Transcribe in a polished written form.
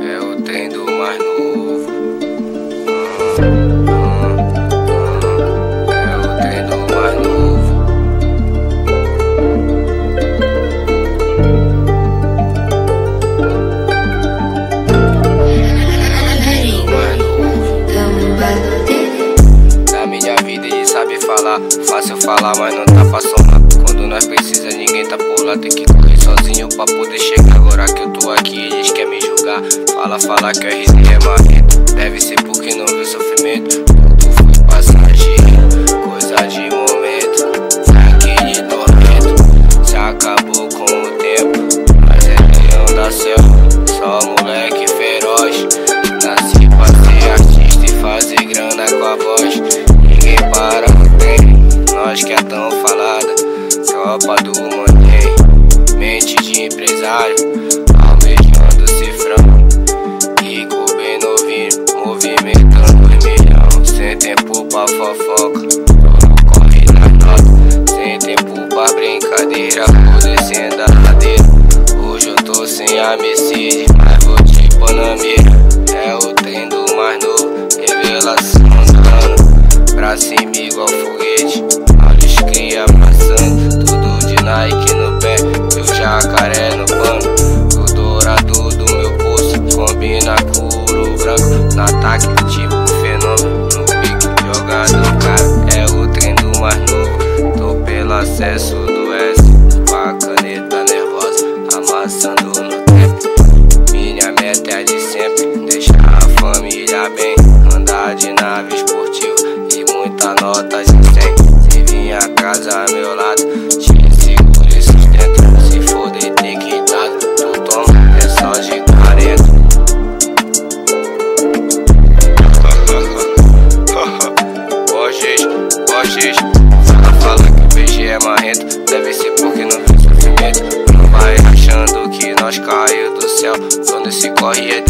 É o trem do mais novo. É o trem do mais novo. Na minha vida ele sabe falar, fácil falar, mas não tá pra somar. Quando nós precisa ninguém tá por lá, tem que correr sozinho pra poder chegar. Agora que eu tô aqui eles querem me julgar. Fala que o RD é marrento. Deve ser porque não viu sofrimento. Tudo foi passageiro, coisa de momento. Aquele tormento se acabou com o tempo. Mas é leão da selva, só moleque feroz. Nasci pra ser artista e fazer grana com a voz. Ninguém para o trem, nós que é tão falada. Tropa do Money, mente de empresário, almejando cifrão. Rico bem novinho, movimentando 2 milhões. Sem tempo pra fofoca, não corre nas notas. Sem tempo pra brincadeira, vou descendo a ladeira. Hoje eu tô sem a Mercedes, mas vou te pôr na mira. É o trem do mais novo, revelação do ano. Pra cima igual foguete, olha os cria passando. Tudo de Nike no pé e o jacaré no pano. O dourado do meu pulso combina com o ouro branco. No ataque tipo fenômeno, no pique jogado cara. É o trem do mais novo, tô pelo acesso do S. Com a caneta nervosa, amassando no tempo. Minha meta é de sempre, deixar a família bem. Andar de nave esportiva e muita nota de 100. Se vir a casa ao meu lado, te seguro e sustento. Se for deter quitado, tu toma, é só de 40. Gostes, ela fala que o BG é marrento. Deve ser porque não viu sofrimento. Não vai achando que nós caiu do céu. Quando esse corre é